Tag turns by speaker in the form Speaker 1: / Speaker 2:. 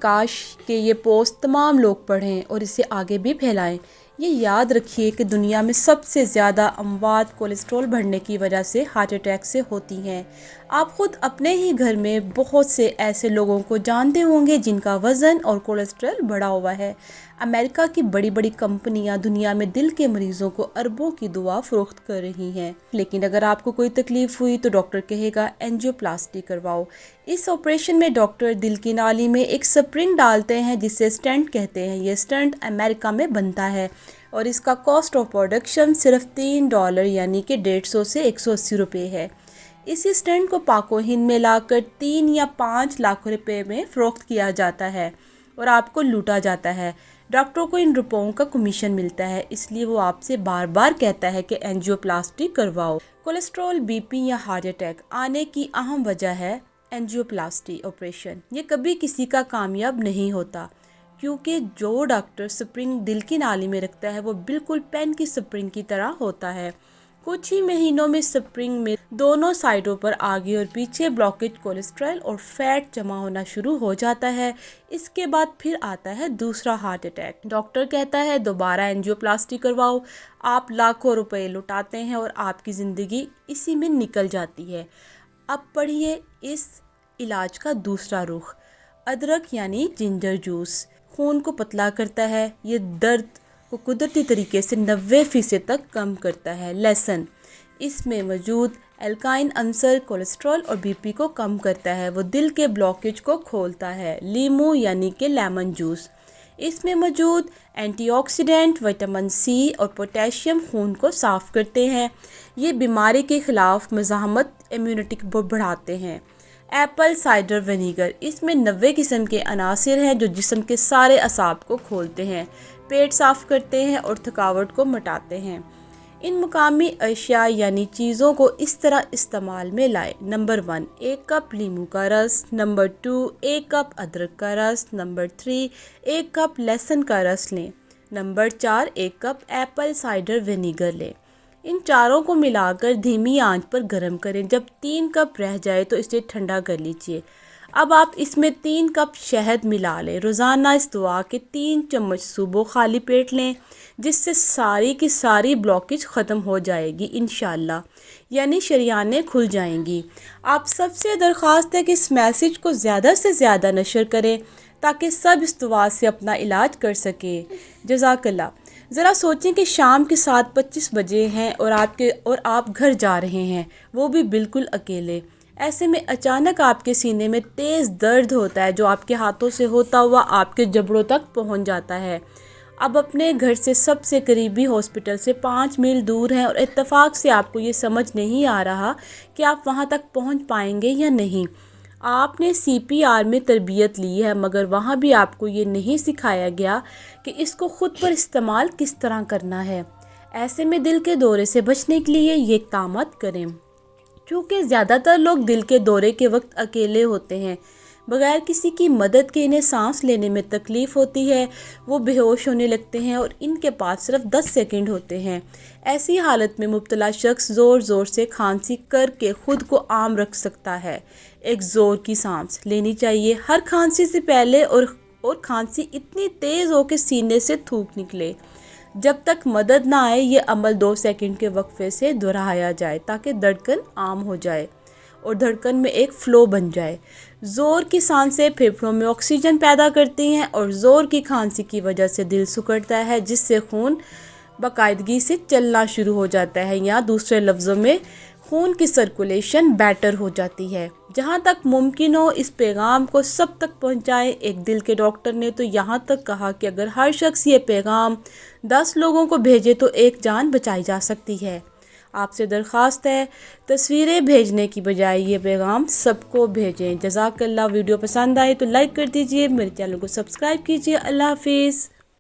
Speaker 1: کاش کہ یہ پوسٹ تمام لوگ پڑھیں اور اسے آگے بھی پھیلائیں۔ یہ یاد رکھیے کہ دنیا میں سب سے زیادہ اموات کولیسٹرول بڑھنے کی وجہ سے ہارٹ اٹیک سے ہوتی ہیں۔ آپ خود اپنے ہی گھر میں بہت سے ایسے لوگوں کو جانتے ہوں گے جن کا وزن اور کولیسٹرول بڑھا ہوا ہے۔ امریکہ کی بڑی بڑی کمپنیاں دنیا میں دل کے مریضوں کو اربوں کی دوا فروخت کر رہی ہیں، لیکن اگر آپ کو کوئی تکلیف ہوئی تو ڈاکٹر کہے گا اینجیوپلاسٹی کرواؤ۔ اس آپریشن میں ڈاکٹر دل کی نالی میں ایک سپرنگ ڈالتے ہیں جسے اسٹنٹ کہتے ہیں۔ یہ اسٹنٹ امریکہ میں بنتا ہے اور اس کا کاسٹ آف پروڈکشن صرف $3 یعنی کہ 150 سے 180 روپے ہے۔ اسی اسٹنٹ کو پاک و ہند میں لا کر 3 یا 5 لاکھ روپے میں فروخت کیا جاتا ہے اور آپ کو لوٹا جاتا ہے۔ ڈاکٹروں کو ان روپوں کا کمیشن ملتا ہے، اس لیے وہ آپ سے بار بار کہتا ہے کہ اینجیوپلاسٹی کرواؤ۔ کولیسٹرول، بی پی یا ہارٹ اٹیک آنے کی اہم وجہ ہے اینجیوپلاسٹی آپریشن۔ یہ کبھی کسی کا کامیاب نہیں ہوتا کیونکہ جو ڈاکٹر سپرنگ دل کی نالی میں رکھتا ہے وہ بالکل پین کی سپرنگ کی طرح ہوتا ہے۔ کچھ ہی مہینوں میں سپرنگ میں دونوں سائڈوں پر آگے اور پیچھے بلاکیج، کولیسٹرول اور فیٹ جمع ہونا شروع ہو جاتا ہے۔ اس کے بعد پھر آتا ہے دوسرا ہارٹ اٹیک۔ ڈاکٹر کہتا ہے دوبارہ اینجیوپلاسٹی کرواؤ۔ آپ لاکھوں روپے لٹاتے ہیں اور آپ کی زندگی اسی میں نکل جاتی ہے۔ اب پڑھیے اس علاج کا دوسرا رخ۔ ادرک یعنی جنجر جوس خون کو پتلا کرتا ہے۔ یہ درد کو قدرتی طریقے سے 90% تک کم کرتا ہے۔ لہسن، اس میں موجود الکائن عنصر کولیسٹرول اور بی پی کو کم کرتا ہے۔ وہ دل کے بلاکیج کو کھولتا ہے۔ لیموں یعنی کہ لیمن جوس، اس میں موجود اینٹی آکسیڈنٹ وٹامن سی اور پوٹیشیم خون کو صاف کرتے ہیں۔ یہ بیماری کے خلاف مزاحمت امیونٹی کو بڑھاتے ہیں۔ ایپل سائڈر ونیگر، اس میں 90 قسم کے عناصر ہیں جو جسم کے سارے اعصاب کو کھولتے ہیں، پیٹ صاف کرتے ہیں اور تھکاوٹ کو مٹاتے ہیں۔ ان مقامی اشیاء یعنی چیزوں کو اس طرح استعمال میں لائیں۔ نمبر 1، 1 کپ لیموں کا رس۔ نمبر 2، 1 کپ ادرک کا رس۔ نمبر 3، 1 کپ لہسن کا رس لیں۔ Number 4، 1 cup apple cider vinegar لیں۔ ان چاروں کو ملا کر دھیمی آنچ پر گرم کریں۔ جب 3 کپ رہ جائے تو اسے ٹھنڈا کر لیجیے۔ اب آپ اس میں 3 کپ شہد ملا لیں۔ روزانہ اس دوا کے 3 چمچ صبح خالی پیٹ لیں، جس سے ساری کی ساری بلاکیج ختم ہو جائے گی انشاءاللہ، یعنی شریانیں کھل جائیں گی۔ آپ سب سے درخواست ہے کہ اس میسیج کو زیادہ سے زیادہ نشر کریں تاکہ سب اس دوا سے اپنا علاج کر سکیں۔ جزاک اللہ۔ ذرا سوچیں کہ شام کے 7:25 بجے ہیں اور آپ گھر جا رہے ہیں، وہ بھی بالکل اکیلے۔ ایسے میں اچانک آپ کے سینے میں تیز درد ہوتا ہے جو آپ کے ہاتھوں سے ہوتا ہوا آپ کے جبڑوں تک پہنچ جاتا ہے۔ اب اپنے گھر سے سب سے قریبی ہاسپٹل سے 5 میل دور ہیں اور اتفاق سے آپ کو یہ سمجھ نہیں آ رہا کہ آپ وہاں تک پہنچ پائیں گے یا نہیں۔ آپ نے CPR میں تربیت لی ہے مگر وہاں بھی آپ کو یہ نہیں سکھایا گیا کہ اس کو خود پر استعمال کس طرح کرنا ہے۔ ایسے میں دل کے دورے سے بچنے کے لیے یہ اقدامات کریں۔ کیونکہ زیادہ تر لوگ دل کے دورے کے وقت اکیلے ہوتے ہیں، بغیر کسی کی مدد کے انہیں سانس لینے میں تکلیف ہوتی ہے، وہ بے ہوش ہونے لگتے ہیں اور ان کے پاس صرف 10 سیکنڈ ہوتے ہیں۔ ایسی حالت میں مبتلا شخص زور زور سے کھانسی کر کے خود کو عام رکھ سکتا ہے۔ ایک زور کی سانس لینی چاہیے ہر کھانسی سے پہلے اور کھانسی اتنی تیز ہو کہ سینے سے تھوک نکلے۔ جب تک مدد نہ آئے یہ عمل 2 سیکنڈ کے وقفے سے دہرایا جائے تاکہ دھڑکن عام ہو جائے اور دھڑکن میں ایک فلو بن جائے۔ زور کی سانسیں پھیپھڑوں میں آکسیجن پیدا کرتی ہیں اور زور کی کھانسی کی وجہ سے دل سکڑتا ہے جس سے خون باقاعدگی سے چلنا شروع ہو جاتا ہے، یا دوسرے لفظوں میں خون کی سرکولیشن بیٹر ہو جاتی ہے۔ جہاں تک ممکن ہو اس پیغام کو سب تک پہنچائیں۔ ایک دل کے ڈاکٹر نے تو یہاں تک کہا کہ اگر ہر شخص یہ پیغام 10 لوگوں کو بھیجے تو ایک جان بچائی جا سکتی ہے۔ آپ سے درخواست ہے تصویریں بھیجنے کی بجائے یہ پیغام سب کو بھیجیں۔ جزاک اللہ۔ ویڈیو پسند آئے تو لائک کر دیجئے، میرے چینل کو سبسکرائب کیجئے۔ اللہ حافظ۔